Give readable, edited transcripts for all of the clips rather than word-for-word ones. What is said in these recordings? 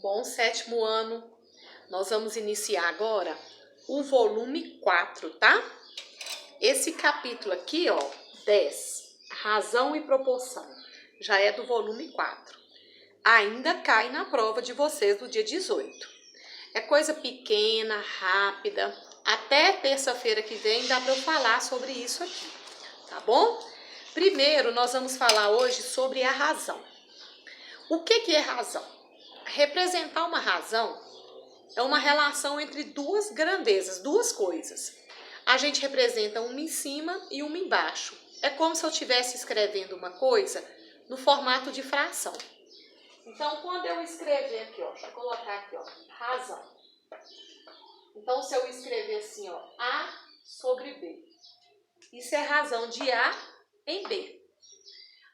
bom? Sétimo ano. Nós vamos iniciar agora o volume 4, tá? Esse capítulo aqui, ó, 10, razão e proporção, já é do volume 4. Ainda cai na prova de vocês do dia 18. É coisa pequena, rápida. Até terça-feira que vem dá para eu falar sobre isso aqui, tá bom? Primeiro, nós vamos falar hoje sobre a razão. O que é razão? Representar uma razão é uma relação entre duas grandezas, duas coisas. A gente representa uma em cima e uma embaixo. É como se eu estivesse escrevendo uma coisa no formato de fração. Então, quando eu escrever aqui, ó, deixa eu colocar aqui, ó, razão. Então, se eu escrever assim, ó, A sobre B, isso é razão de A em B.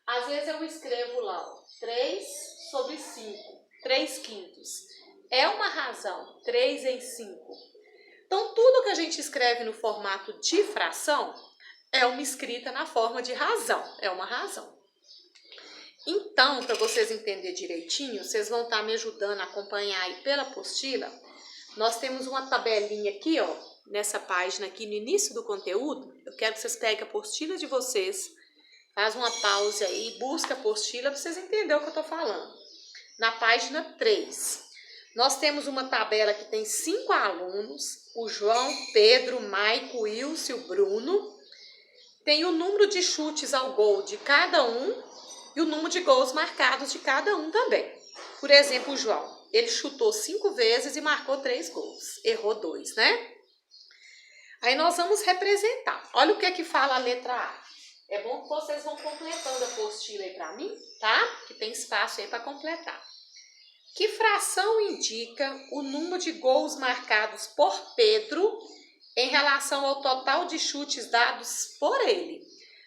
Às vezes eu escrevo lá, ó, 3 sobre 5, 3 quintos. É uma razão, 3 em 5. Então, tudo que a gente escreve no formato de fração é uma escrita na forma de razão, é uma razão. Então, para vocês entenderem direitinho, vocês vão estar me ajudando a acompanhar aí pela apostila. Nós temos uma tabelinha aqui, ó, nessa página aqui no início do conteúdo. Eu quero que vocês peguem a apostila de vocês, faz uma pausa aí, busca a apostila para vocês entenderem o que eu estou falando. Na página 3, nós temos uma tabela que tem 5 alunos, o João, Pedro, Maico, Wilson e o Bruno. Tem o número de chutes ao gol de cada um e o número de gols marcados de cada um também. Por exemplo, o João, ele chutou 5 vezes e marcou 3 gols. Errou 2, né? Aí nós vamos representar. Olha o que é que fala a letra A. É bom que vocês vão completando a apostila aí para mim, tá? Que tem espaço aí para completar. Que fração indica o número de gols marcados por Pedro em relação ao total de chutes dados por ele?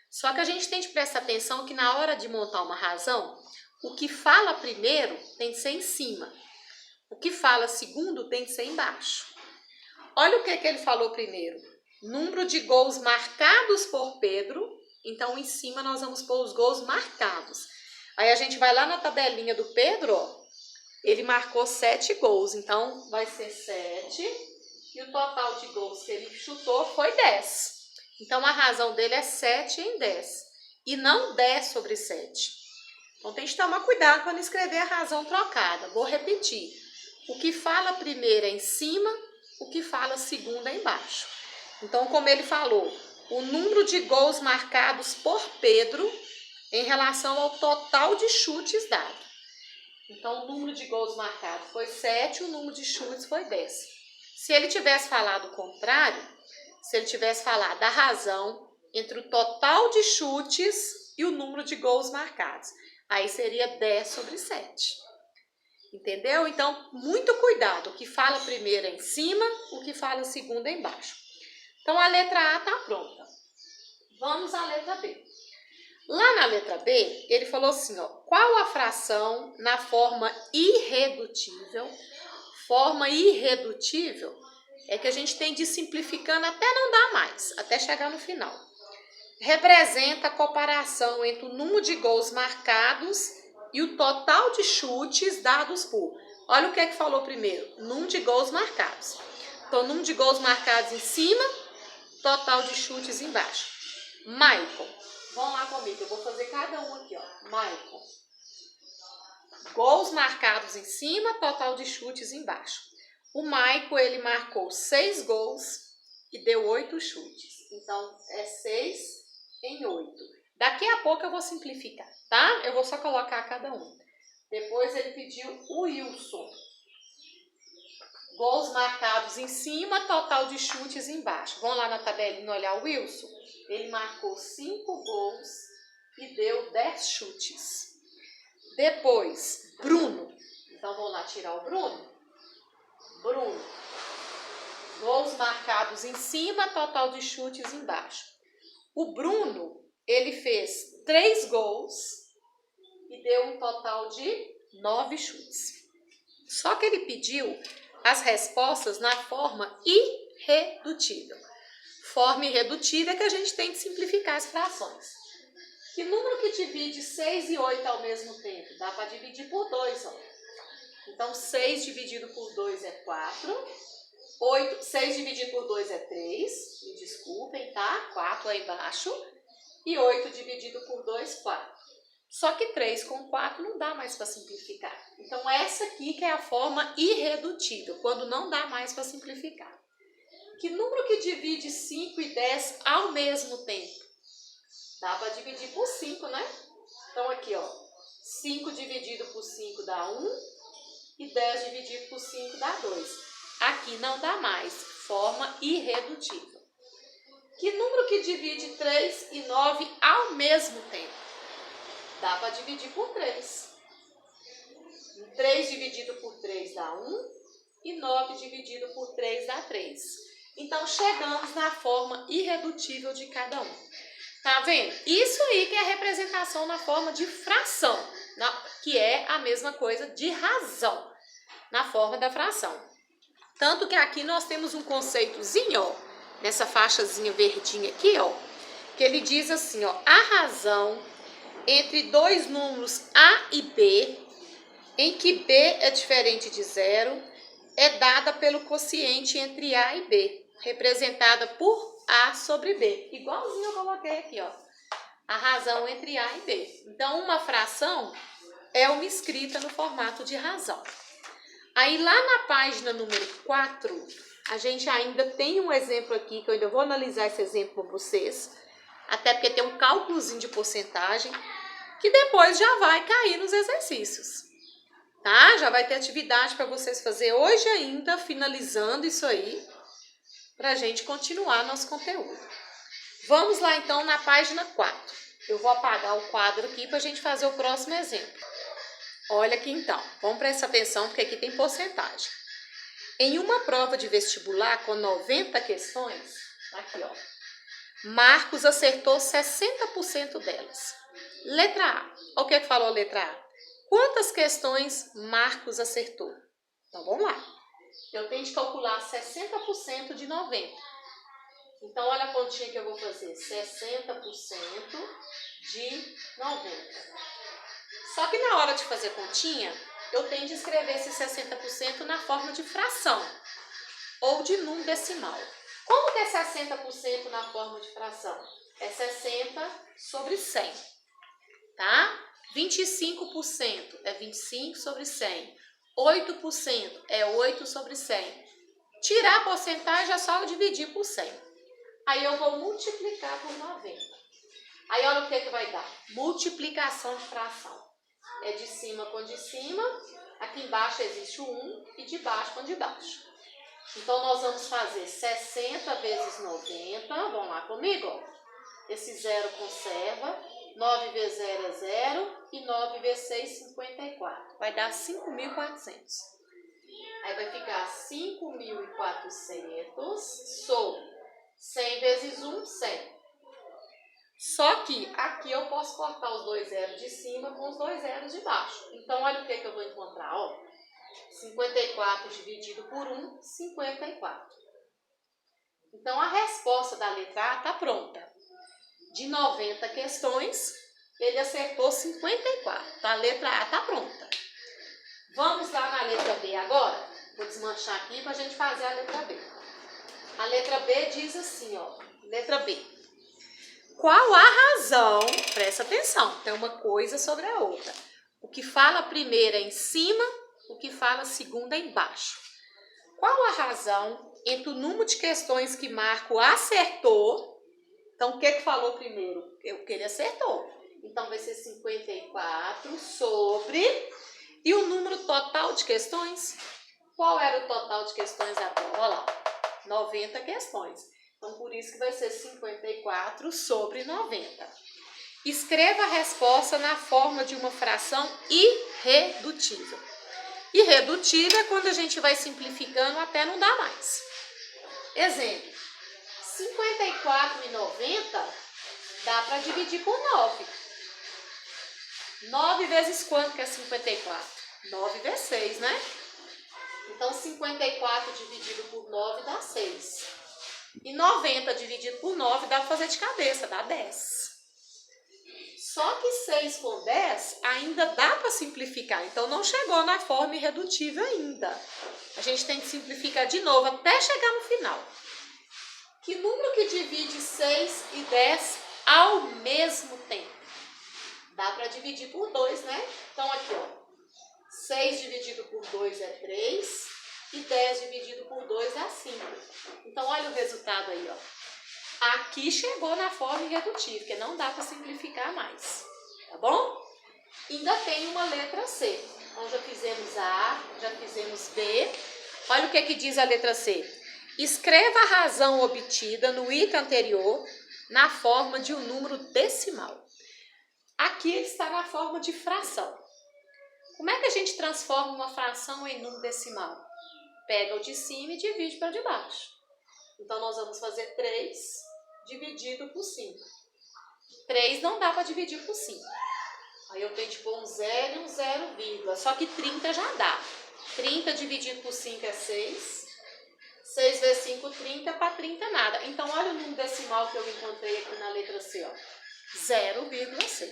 Só que a gente tem que prestar atenção que na hora de montar uma razão, o que fala primeiro tem que ser em cima. O que fala segundo tem que ser embaixo. Olha o que ele falou primeiro. Número de gols marcados por Pedro. Então, em cima nós vamos pôr os gols marcados. Aí a gente vai lá na tabelinha do Pedro, ó. Ele marcou 7 gols. Então, vai ser 7. E o total de gols que ele chutou foi 10. Então, a razão dele é 7 em 10. E não 10 sobre 7. Então, tem que tomar cuidado para não escrever a razão trocada. Vou repetir. O que fala primeiro é em cima, o que fala segundo é embaixo. Então, como ele falou, o número de gols marcados por Pedro em relação ao total de chutes dado. Então, o número de gols marcados foi 7, o número de chutes foi 10. Se ele tivesse falado o contrário, se ele tivesse falado a razão entre o total de chutes e o número de gols marcados, aí seria 10 sobre 7. Entendeu? Então, muito cuidado. O que fala primeiro é em cima, o que fala segundo é embaixo. Então, a letra A está pronta. Vamos à letra B. Lá na letra B, ele falou assim, ó, qual a fração na forma irredutível? Forma irredutível é que a gente tem de ir simplificando até não dar mais, até chegar no final. Representa a comparação entre o número de gols marcados e o total de chutes dados por. Olha o que é que falou primeiro, número de gols marcados. Então, número de gols marcados em cima, total de chutes embaixo. Michael, vão lá comigo, eu vou fazer cada um aqui, ó. Michael. Gols marcados em cima, total de chutes embaixo. O Michael, ele marcou 6 gols e deu 8 chutes. Então, é 6 em 8. Daqui a pouco eu vou simplificar, tá? Eu vou só colocar cada um. Depois ele pediu o Wilson. Gols marcados em cima, total de chutes embaixo. Vamos lá na tabelinha olhar o Wilson. Ele marcou 5 gols e deu 10 chutes. Depois, Bruno. Então, vamos lá tirar o Bruno. Bruno. Gols marcados em cima, total de chutes embaixo. O Bruno, ele fez 3 gols e deu um total de 9 chutes. Só que ele pediu as respostas na forma irredutível. Forma irredutível é que a gente tem que simplificar as frações. Que número que divide 6 e 8 ao mesmo tempo? Dá para dividir por 2, ó. Então, 6 dividido por 2 é 4. 6 dividido por 2 é 3. Me desculpem, tá? 4 aí embaixo. E 8 dividido por 2, 4. Só que 3 com 4 não dá mais para simplificar. Então, essa aqui que é a forma irredutível, quando não dá mais para simplificar. Que número que divide 5 e 10 ao mesmo tempo? Dá para dividir por 5, né? Então, aqui, ó. 5 dividido por 5 dá 1 e 10 dividido por 5 dá 2. Aqui não dá mais, forma irredutível. Que número que divide 3 e 9 ao mesmo tempo? Dá para dividir por 3. 3 dividido por 3 dá 1 e 9 dividido por 3 dá 3. Então, chegamos na forma irredutível de cada um. Tá vendo? Isso aí que é a representação na forma de fração, que é a mesma coisa de razão, na forma da fração. Tanto que aqui nós temos um conceitozinho, ó, nessa faixazinha verdinha aqui, ó, que ele diz assim, ó, a razão entre dois números A e B, em que B é diferente de zero, é dada pelo quociente entre A e B, representada por A sobre B. Igualzinho eu coloquei aqui, ó, a razão entre A e B. Então, uma fração é uma escrita no formato de razão. Aí, lá na página número 4, a gente ainda tem um exemplo aqui, que eu ainda vou analisar esse exemplo com vocês, até porque tem um cálculozinho de porcentagem, que depois já vai cair nos exercícios, tá? Já vai ter atividade para vocês fazer hoje ainda, finalizando isso aí, para a gente continuar nosso conteúdo. Vamos lá, então, na página 4. Eu vou apagar o quadro aqui para a gente fazer o próximo exemplo. Olha aqui, então. Vamos prestar atenção, porque aqui tem porcentagem. Em uma prova de vestibular com 90 questões, aqui, ó, Marcos acertou 60% delas. Letra A. Olha o que falou a letra A. Quantas questões Marcos acertou? Então, vamos lá. Eu tenho que calcular 60% de 90. Então, olha a continha que eu vou fazer. 60% de 90. Só que na hora de fazer continha, eu tenho de escrever esse 60% na forma de fração ou de número decimal. Como que é 60% na forma de fração? É 60 sobre 100, tá? 25% é 25 sobre 100. 8% é 8 sobre 100. Tirar a porcentagem é só eu dividir por 100. Aí eu vou multiplicar por 90. Aí olha o que vai dar. Multiplicação de fração. É de cima com de cima. Aqui embaixo existe o 1 e de baixo com de baixo. Então, nós vamos fazer 60 vezes 90. Vamos lá comigo? Esse zero conserva. 9 vezes 0 é 0. E 9 vezes 6, 54. Vai dar 5.400. Aí vai ficar 5.400 sobre 100 vezes 1, 100. Só que aqui eu posso cortar os dois zeros de cima com os dois zeros de baixo. Então, olha o que eu vou encontrar, ó. 54 dividido por 1, 54. Então, a resposta da letra A está pronta. De 90 questões, ele acertou 54. Então, a letra A está pronta. Vamos lá na letra B agora? Vou desmanchar aqui para a gente fazer a letra B. A letra B diz assim, ó. Letra B. Qual a razão? Presta atenção, tem uma coisa sobre a outra. O que fala primeiro é em cima, o que fala segundo é embaixo. Qual a razão entre o número de questões que Marco acertou? Então, o que falou primeiro? O que ele acertou. Então, vai ser 54 sobre... E o número total de questões? Qual era o total de questões agora? Olha lá, 90 questões. Então, por isso que vai ser 54 sobre 90. Escreva a resposta na forma de uma fração irredutível. Irredutível é quando a gente vai simplificando até não dar mais. Exemplo. 54 e 90 dá para dividir por 9. 9 vezes quanto que é 54? 9 vezes 6, né? Então, 54 dividido por 9 dá 6. E 90 dividido por 9 dá para fazer de cabeça, dá 10. Só que 6 com 10 ainda dá para simplificar. Então, não chegou na forma irredutível ainda. A gente tem que simplificar de novo até chegar no final. Que número que divide 6 e 10 ao mesmo tempo? Dá para dividir por 2, né? Então, aqui, ó. 6 dividido por 2 é 3 e 10 dividido por 2 é 5. Então, olha o resultado aí, ó. Aqui chegou na forma irredutível, porque não dá para simplificar mais, tá bom? Ainda tem uma letra C. Então, já fizemos A, já fizemos B. Olha o que diz a letra C. Escreva a razão obtida no item anterior na forma de um número decimal. Aqui ele está na forma de fração. Como é que a gente transforma uma fração em número decimal? Pega o de cima e divide pelo de baixo. Então, nós vamos fazer 3 dividido por 5. 3 não dá para dividir por 5. Aí eu tenho de pôr um 0 e um 0, vírgula. Só que 30 já dá. 30 dividido por 5 é 6. 6 vezes 5, 30. Para 30, nada. Então, olha o número decimal que eu encontrei aqui na letra C, ó. 0,6.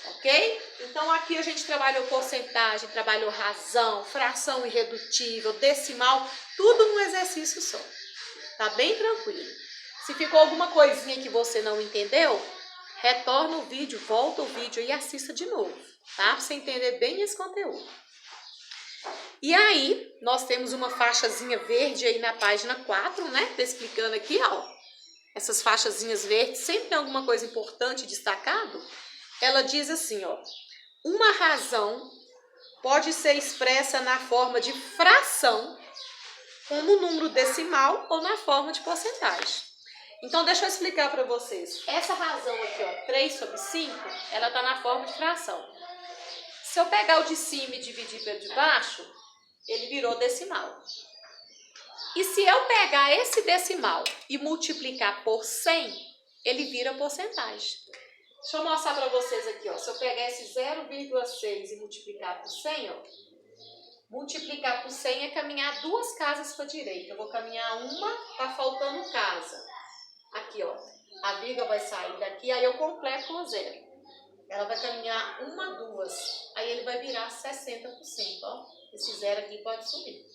Ok? Então, aqui a gente trabalhou porcentagem, trabalhou razão, fração irredutível, decimal, tudo num exercício só. Tá bem tranquilo. Se ficou alguma coisinha que você não entendeu, retorna o vídeo, volta o vídeo e assista de novo, tá? Pra você entender bem esse conteúdo. E aí, nós temos uma faixazinha verde aí na página 4, né? Tá explicando aqui, ó. Essas faixazinhas verdes, sempre tem alguma coisa importante destacado. Ela diz assim, ó. Uma razão pode ser expressa na forma de fração, como número decimal ou na forma de porcentagem. Então, deixa eu explicar para vocês. Essa razão aqui, ó, 3 sobre 5, ela está na forma de fração. Se eu pegar o de cima e dividir pelo de baixo, ele virou decimal. E se eu pegar esse decimal e multiplicar por 100, ele vira porcentagem. Deixa eu mostrar para vocês aqui, ó. Se eu pegar esse 0,6 e multiplicar por 100, ó. Multiplicar por 100 é caminhar 2 casas para a direita. Eu vou caminhar uma, tá faltando casa. Aqui, ó. A vírgula vai sair daqui, aí eu completo com 0. Ela vai caminhar 1, 2. Aí ele vai virar 60%, ó. Esse 0 aqui pode sumir.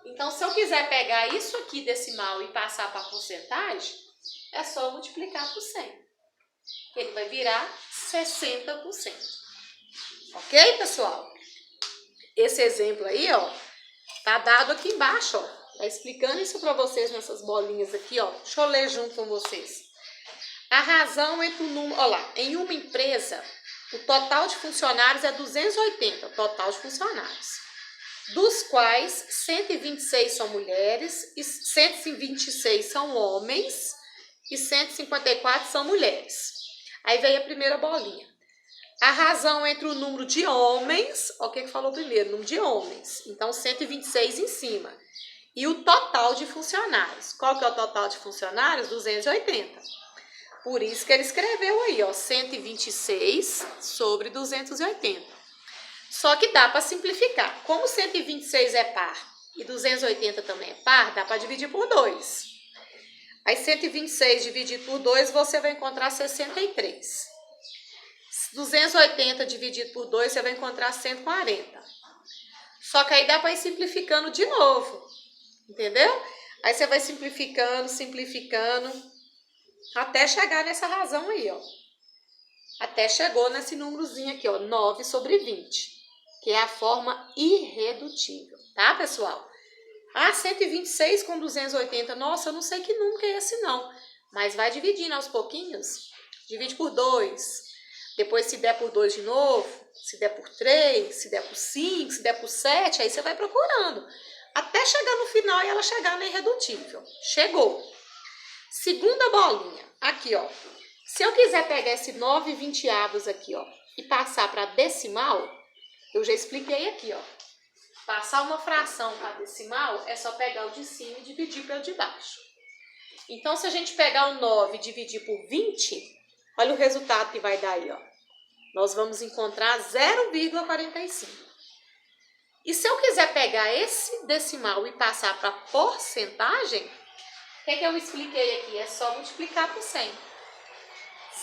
Então, se eu quiser pegar isso aqui decimal e passar para porcentagem, é só multiplicar por 100. Ele vai virar 60%. Ok, pessoal? Esse exemplo aí, ó, tá dado aqui embaixo, ó. Tá explicando isso para vocês nessas bolinhas aqui, ó. Deixa eu ler junto com vocês. A razão entre o número... Olha lá, em uma empresa, o total de funcionários é 280, total de funcionários. Dos quais 126 são mulheres, e 126 são homens e 154 são mulheres. Aí veio a primeira bolinha. A razão entre o número de homens, ó, o que falou primeiro? Número de homens. Então, 126 em cima. E o total de funcionários. Qual que é o total de funcionários? 280. Por isso que ele escreveu aí, ó, 126 sobre 280. Só que dá para simplificar. Como 126 é par e 280 também é par, dá para dividir por 2. Aí 126 dividido por 2, você vai encontrar 63. 280 dividido por 2, você vai encontrar 140. Só que aí dá para ir simplificando de novo. Entendeu? Aí você vai simplificando, simplificando, até chegar nessa razão aí, ó. Até chegou nesse númerozinho aqui, ó, 9 sobre 20. Que é a forma irredutível, tá, pessoal? Ah, 126 com 280. Nossa, eu não sei que número que é esse, não. Mas vai dividindo aos pouquinhos. Divide por 2. Depois, se der por 2 de novo, se der por 3, se der por 5, se der por 7, aí você vai procurando. Até chegar no final e ela chegar na irredutível. Chegou. Segunda bolinha. Aqui, ó. Se eu quiser pegar esse 9/20 aqui, ó, e passar para decimal, eu já expliquei aqui, ó. Passar uma fração para decimal é só pegar o de cima e dividir pelo de baixo. Então, se a gente pegar o 9 e dividir por 20, olha o resultado que vai dar aí, ó. Nós vamos encontrar 0,45. E se eu quiser pegar esse decimal e passar para porcentagem, o que eu expliquei aqui? É só multiplicar por 100.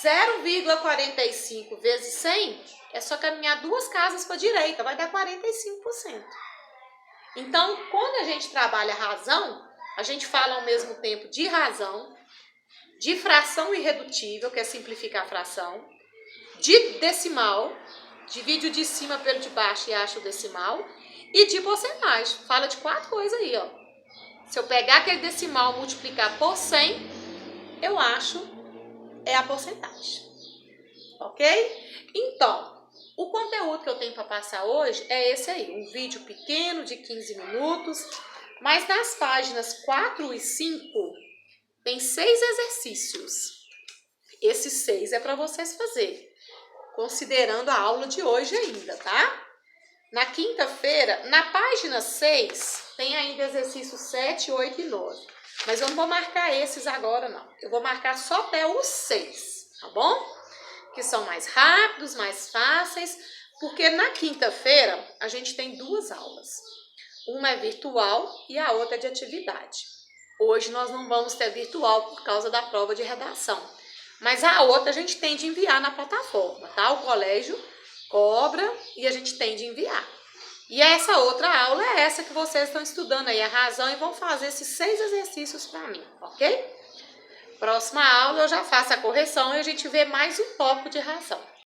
0,45 vezes 100 é só caminhar 2 casas para a direita, vai dar 45%. Então, quando a gente trabalha razão, a gente fala ao mesmo tempo de razão, de fração irredutível, que é simplificar a fração, de decimal, divide o de cima pelo de baixo e acha o decimal, e de porcentagem. Fala de 4 coisas aí, ó. Se eu pegar aquele decimal e multiplicar por 100, eu acho a porcentagem. Ok? Então, o conteúdo que eu tenho para passar hoje é esse aí. Um vídeo pequeno de 15 minutos, mas nas páginas 4 e 5 tem 6 exercícios. Esses 6 é para vocês fazerem, considerando a aula de hoje ainda, tá? Na quinta-feira, na página 6, tem ainda exercícios 7, 8 e 9. Mas eu não vou marcar esses agora, não. Eu vou marcar só até os 6, tá bom? Que são mais rápidos, mais fáceis, porque na quinta-feira a gente tem 2 aulas. Uma é virtual e a outra é de atividade. Hoje nós não vamos ter virtual por causa da prova de redação. Mas a outra a gente tem de enviar na plataforma, tá? O colégio cobra e a gente tem de enviar. E essa outra aula é essa que vocês estão estudando aí, a razão, e vão fazer esses 6 exercícios para mim, ok? Próxima aula eu já faço a correção e a gente vê mais um pouco de razão.